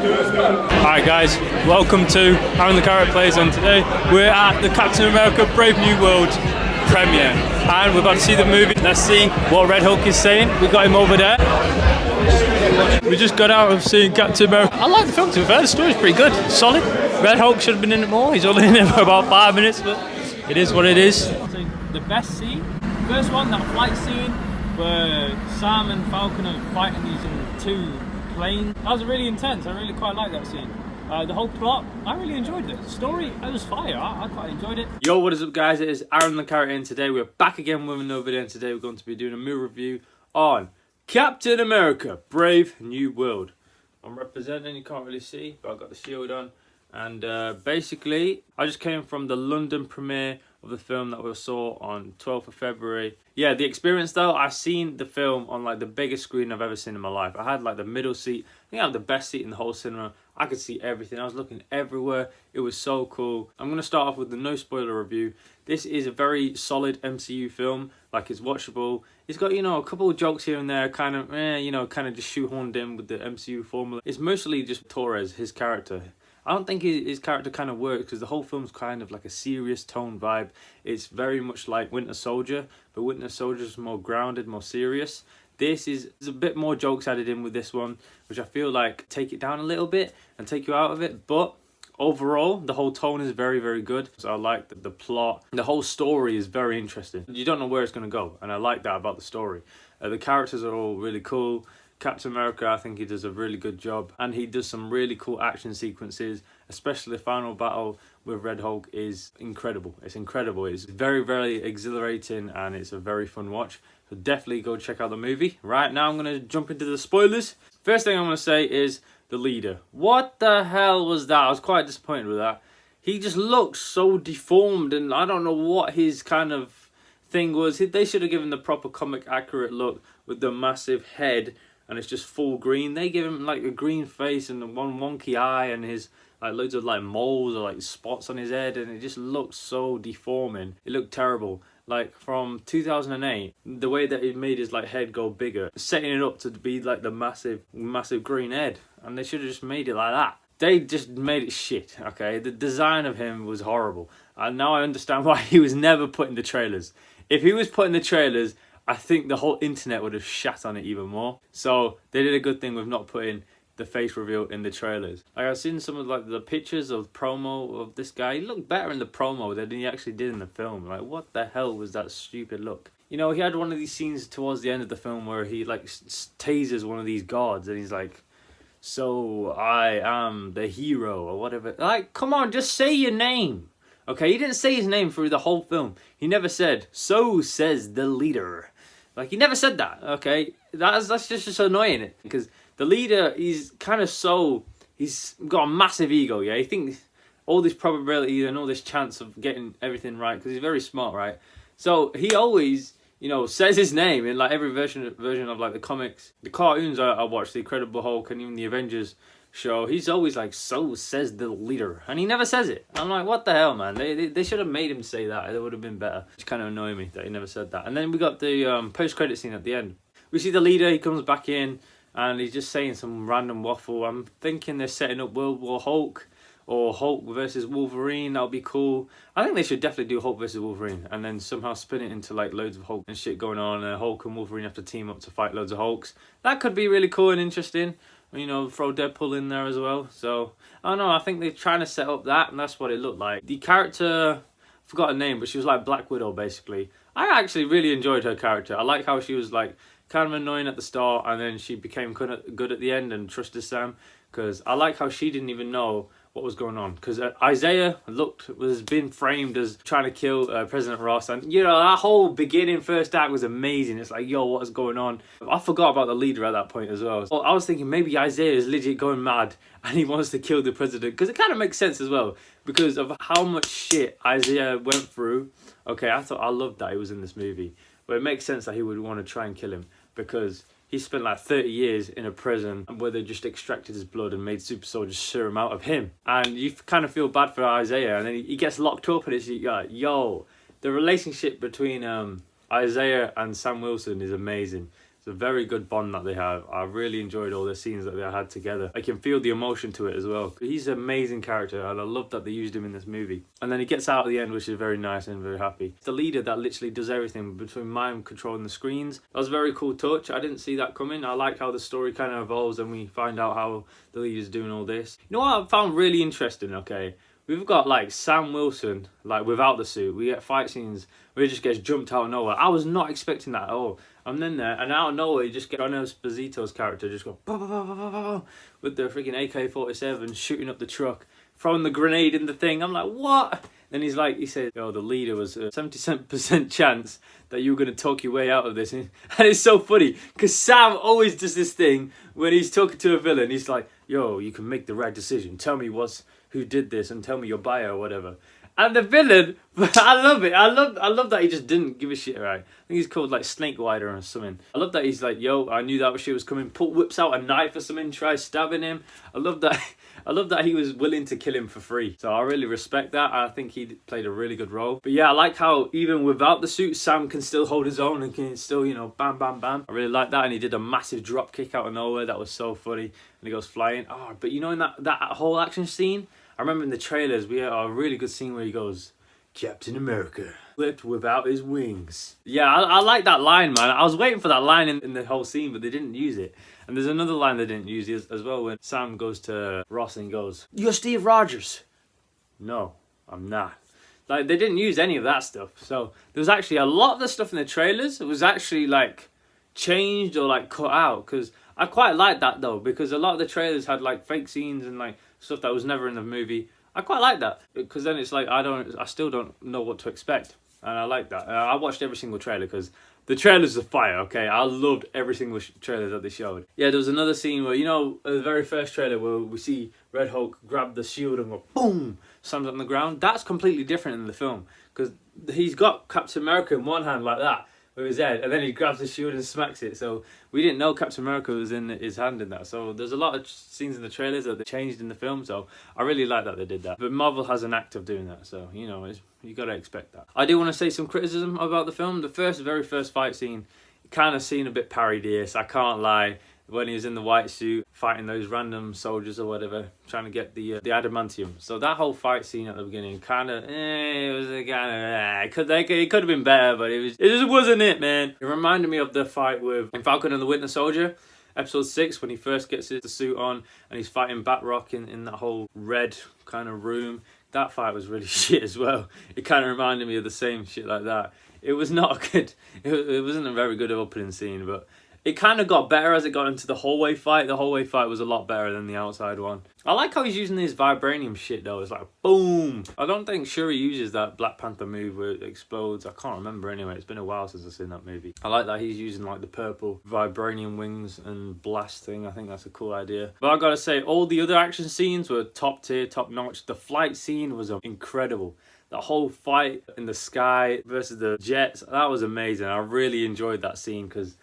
Alright guys, welcome to Aaron the Carrot Plays, and today we're at the Captain America Brave New World premiere and we're about to see the movie. Let's see what Red Hulk is saying. We got him over there. We just got out of seeing Captain America. I like the film, to be fair. The story's pretty good, solid. Red Hulk should have been in it more. He's only in it for about 5 minutes, but it is what it is. The best scene, first one, that flight scene where Sam and Falcon are fighting these two planes. That was really intense. I really quite like that scene. The whole plot, I really enjoyed it. The story, it was fire. I quite enjoyed it. Yo, what is up guys? It is Aaron the Carrot, and today we're back again with another video, and today we're going to be doing a movie review on Captain America Brave New World. I'm representing, you can't really see, but I've got the shield on. And basically, I just came from the London premiere of the film that we saw on 12th of February. Yeah, the experience though, I've seen the film on like the biggest screen I've ever seen in my life. I had like the middle seat. I think I had the best seat in the whole cinema. I could see everything. I was looking everywhere. It was so cool. I'm going to start off with the no spoiler review. This is a very solid MCU film. Like, it's watchable. It's got, you know, a couple of jokes here and there, kind of, kind of just shoehorned in with the MCU formula. It's mostly just Torres, his character. I don't think his character kind of works because the whole film's kind of like a serious tone vibe. It's very much like Winter Soldier, but Winter Soldier's more grounded, more serious. There's a bit more jokes added in with this one, which I feel like take it down a little bit and take you out of it. But overall, the whole tone is very, very good. So I like the plot. The whole story is very interesting. You don't know where it's going to go, and I like that about the story. The characters are all really cool. Captain America, I think he does a really good job, and he does some really cool action sequences, especially the final battle with Red Hulk is incredible. It's incredible. It's very, very exhilarating, and it's a very fun watch. So definitely go check out the movie. Right now, I'm going to jump into the spoilers. First thing I'm going to say is the leader. What the hell was that? I was quite disappointed with that. He just looks so deformed, and I don't know what his kind of thing was. They should have given the proper comic accurate look with the massive head, and it's just full green. They give him like a green face and one wonky eye, and his like loads of like moles or like spots on his head, and it just looks so deforming. It looked terrible. Like from 2008, the way that it made his like head go bigger, setting it up to be like the massive green head, and they should have just made it like that. They just made it shit, okay? The design of him was horrible, and now I understand why he was never put in the trailers. If he was put in the trailers, I think the whole internet would have shat on it even more. So they did a good thing with not putting the face reveal in the trailers. Like, I've seen some of like the pictures of promo of this guy. He looked better in the promo than he actually did in the film. Like, what the hell was that stupid look? You know, he had one of these scenes towards the end of the film where he like tases one of these guards, and he's like, "So I am the hero," or whatever. Like, come on, just say your name. Okay, he didn't say his name through the whole film. He never said, "So says the leader." Like, he never said that, okay? That's just annoying, because the leader, he's kind of he's got a massive ego, yeah? He thinks all this probability and all this chance of getting everything right, because he's very smart, right? So he always, you know, says his name in like every version of like the comics. The cartoons I watch, the Incredible Hulk and even the Avengers show, he's always like, "So says the leader," and he never says it. I'm like, what the hell, man? They should have made him say that. It would have been better. It's kind of annoying me that he never said that. And then we got the post-credit scene at the end. We see the leader. He comes back in and he's just saying some random waffle. I'm thinking they're setting up World War Hulk or Hulk versus Wolverine. That would be cool. I think they should definitely do Hulk versus Wolverine and then somehow spin it into like loads of Hulk and shit going on, and Hulk and Wolverine have to team up to fight loads of Hulks. That could be really cool and interesting. You know, throw Deadpool in there as well. So, I don't know, I think they're trying to set up that, and that's what it looked like. The character, I forgot her name, but she was like Black Widow, basically. I actually really enjoyed her character. I like how she was like kind of annoying at the start, and then she became good at the end and trusted Sam. Because I like how she didn't even know what was going on, because Isaiah was being framed as trying to kill President Ross, and you know, that whole beginning first act was amazing. It's like, yo, what is going on? I forgot about the leader at that point as well. So I was thinking maybe Isaiah is legit going mad and he wants to kill the president, because it kind of makes sense as well because of how much shit Isaiah went through. Okay, I loved that he was in this movie, but it makes sense that he would want to try and kill him, because he spent like 30 years in a prison where they just extracted his blood and made super soldiers serum out of him. And you kind of feel bad for Isaiah, and then he gets locked up, and it's like, yo, the relationship between Isaiah and Sam Wilson is amazing. It's a very good bond that they have. I really enjoyed all the scenes that they had together. I can feel the emotion to it as well. He's an amazing character, and I love that they used him in this movie. And then he gets out at the end, which is very nice and very happy. It's the leader that literally does everything between mind controlling the screens. That was a very cool touch. I didn't see that coming. I like how the story kind of evolves and we find out how the leader's doing all this. You know what I found really interesting, okay? We've got like Sam Wilson, like without the suit. We get fight scenes where he just gets jumped out of nowhere. I was not expecting that at all. I'm in there, and out of nowhere, you just get John Esposito's character just go bah, bah, bah, bah, bah, bah, with the freaking AK-47 shooting up the truck, throwing the grenade in the thing. I'm like, what? Then he's like, he said, "Oh, the leader was a 70% chance that you were going to talk your way out of this." And it's so funny because Sam always does this thing when he's talking to a villain. He's like, "Yo, you can make the right decision. Tell me who did this and tell me your bio or whatever." And the villain, I love it. I love that he just didn't give a shit, right? I think he's called like Snake Wider or something. I love that he's like, "Yo, I knew that shit was coming." Whips out a knife or something, tries stabbing him. I love that. I love that he was willing to kill him for free. So I really respect that. I think he played a really good role. But yeah, I like how even without the suit, Sam can still hold his own and can still, you know, bam, bam, bam. I really like that. And he did a massive drop kick out of nowhere. That was so funny. And he goes flying. Oh, but you know, in that whole action scene, I remember in the trailers, we had a really good scene where he goes, "Captain America flipped without his wings." Yeah, I like that line, man. I was waiting for that line in the whole scene, but they didn't use it. And there's another line they didn't use as well when Sam goes to Ross and goes, "You're Steve Rogers." "No, I'm not." Like, they didn't use any of that stuff. So there was actually a lot of the stuff in the trailers. It was actually like changed or like cut out, because I quite like that though, because a lot of the trailers had like fake scenes and like stuff that was never in the movie. I quite like that, because then it's like I still don't know what to expect, and I like that. I watched every single trailer because the trailers are fire, okay? I loved every single trailer that they showed. Yeah, there was another scene where, you know, the very first trailer where we see Red Hulk grab the shield and go boom, slams it on the ground. That's completely different in the film, because he's got Captain America in one hand like that with his head, and then he grabs the shield and smacks it. So we didn't know Captain America was in his hand in that. So there's a lot of scenes in the trailers that they changed in the film. So I really like that they did that. But Marvel has an act of doing that, so you know, you got to expect that. I do want to say some criticism about the film. The very first fight scene, kind of seemed a bit parodious. I can't lie. When he was in the white suit fighting those random soldiers or whatever, trying to get the adamantium. So that whole fight scene at the beginning, kind of, it was a kind of, it could have been better, but it just wasn't it, man. It reminded me of the fight with in Falcon and the Winter Soldier, episode 6, when he first gets the suit on and he's fighting Batroc in that whole red kind of room. That fight was really shit as well. It kind of reminded me of the same shit like that. It was not good. It wasn't a very good opening scene, but it kind of got better as it got into the hallway fight. The hallway fight was a lot better than the outside one. I like how he's using this vibranium shit though. It's like boom. I don't think Shuri uses that Black Panther move where it explodes. I can't remember anyway. It's been a while since I've seen that movie. I like that he's using like the purple vibranium wings and blast thing. I think that's a cool idea. But I gotta say, all the other action scenes were top tier, top notch. The flight scene was incredible. The whole fight in the sky versus the jets, that was amazing. I really enjoyed that scene because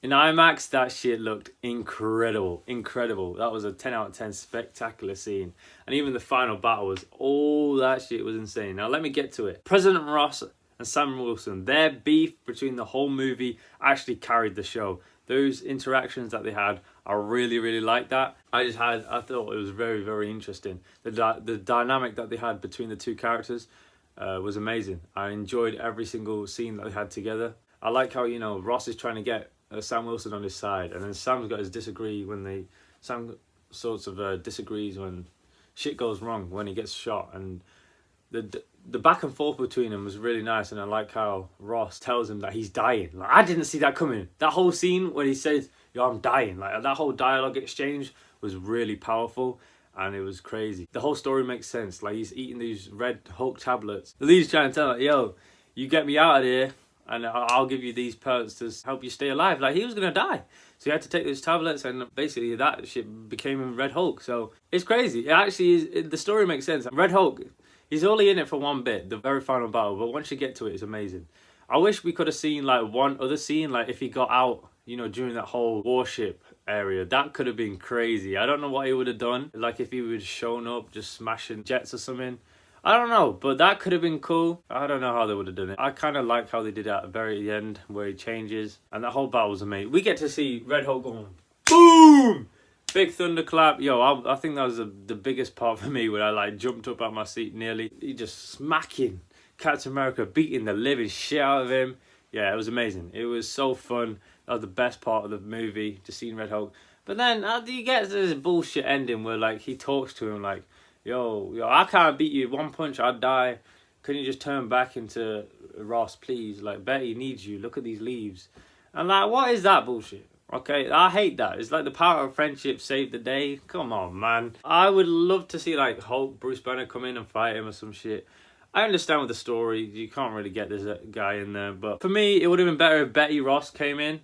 in IMAX, that shit looked incredible. Incredible. That was a 10 out of 10 spectacular scene. And even the final battle was, all that shit was insane. Now let me get to it. President Ross and Sam Wilson, their beef between the whole movie actually carried the show. Those interactions that they had, I really, really liked that. I thought it was very, very interesting. The dynamic that they had between the two characters was amazing. I enjoyed every single scene that they had together. I like how, you know, Ross is trying to get Sam Wilson on his side, and then Sam disagrees when shit goes wrong, when he gets shot, and the back and forth between them was really nice. And I like how Ross tells him that he's dying. Like, I didn't see that coming. That whole scene when he says, "Yo, I'm dying," like that whole dialogue exchange was really powerful. And it was crazy. The whole story makes sense. Like, he's eating these Red Hulk tablets. The lead's trying to tell him, "Yo, you get me out of here, and I'll give you these pelts to help you stay alive." Like, he was going to die. So he had to take those tablets, and basically that shit became Red Hulk. So it's crazy. It actually is, the story makes sense. Red Hulk, he's only in it for one bit, the very final battle. But once you get to it, it's amazing. I wish we could have seen like one other scene, like if he got out, you know, during that whole warship area. That could have been crazy. I don't know what he would have done. Like if he would have shown up just smashing jets or something. I don't know, but that could have been cool. I don't know how they would have done it. I kind of like how they did it at the very end, where he changes, and that whole battle was amazing. We get to see Red Hulk going boom, big thunderclap. Yo, I think that was the biggest part for me, where I like jumped up out my seat nearly. He just smacking Captain America, beating the living shit out of him. Yeah, it was amazing. It was so fun. That was the best part of the movie, just seeing Red Hulk. But then you get this bullshit ending where like he talks to him like, yo, I can't beat you. One punch, I'd die. Can you just turn back into Ross, please? Like, Betty needs you. Look at these leaves. And like, what is that bullshit? Okay, I hate that. It's like the power of friendship saved the day. Come on, man. I would love to see like Hulk, Bruce Banner come in and fight him or some shit. I understand with the story, you can't really get this guy in there. But for me, it would have been better if Betty Ross came in,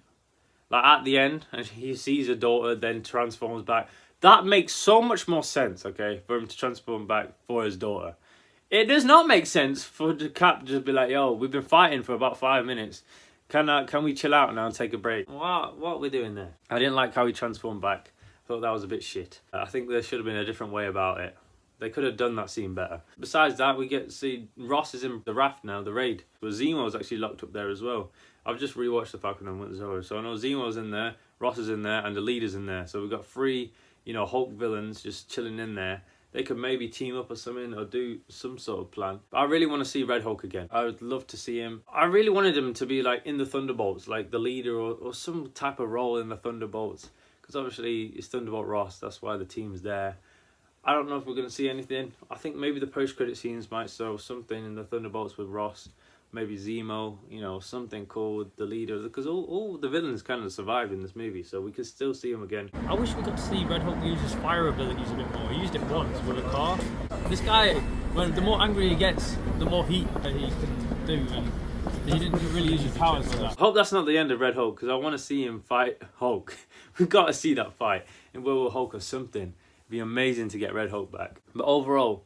like at the end, and he sees her daughter, then transforms back. That makes so much more sense, okay, for him to transform back for his daughter. It does not make sense for the Cap to just be like, yo, we've been fighting for about 5 minutes. Can we chill out now and take a break? What are we doing there? I didn't like how he transformed back. I thought that was a bit shit. I think there should have been a different way about it. They could have done that scene better. Besides that, we get to see Ross is in the raft now, the raid. But Zemo's actually locked up there as well. I've just rewatched the Falcon and Winter Soldier, so I know Zemo's in there, Ross is in there, and the leader's in there. So we've got 3, Hulk villains just chilling in there. They could maybe team up or something, or do some sort of plan. But I really want to see Red Hulk again. I would love to see him. I really wanted him to be like in the Thunderbolts, like the leader or some type of role in the Thunderbolts. Because obviously it's Thunderbolt Ross, that's why the team's there. I don't know if we're going to see anything. I think maybe the post-credit scenes might show something in the Thunderbolts with Ross. Maybe Zemo, something cool with the leader. Because all the villains kind of survived in this movie, so we could still see them again. I wish we got to see Red Hulk use his fire abilities a bit more. He used it once with a car. This guy, the more angry he gets, the more heat that he can do. And he didn't really use his powers like that. I hope that's not the end of Red Hulk, because I want to see him fight Hulk. We've got to see that fight in Werewolf Hulk or something. It'd be amazing to get Red Hulk back. But overall,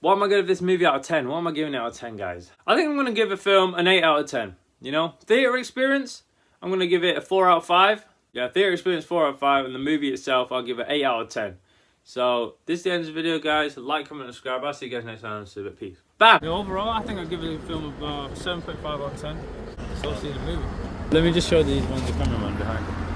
what am I going to give this movie out of 10? What am I giving it out of 10, guys? I think I'm going to give a film an 8 out of 10. Theatre experience, I'm going to give it a 4 out of 5. Yeah, theatre experience 4 out of 5. And the movie itself, I'll give it 8 out of 10. So, this is the end of the video, guys. Like, comment, and subscribe. I'll see you guys next time. So, peace. Bam! Yeah, overall, I think I'll give it a film of 7.5 out of 10. So, see the movie. Let me just show these ones the cameraman behind.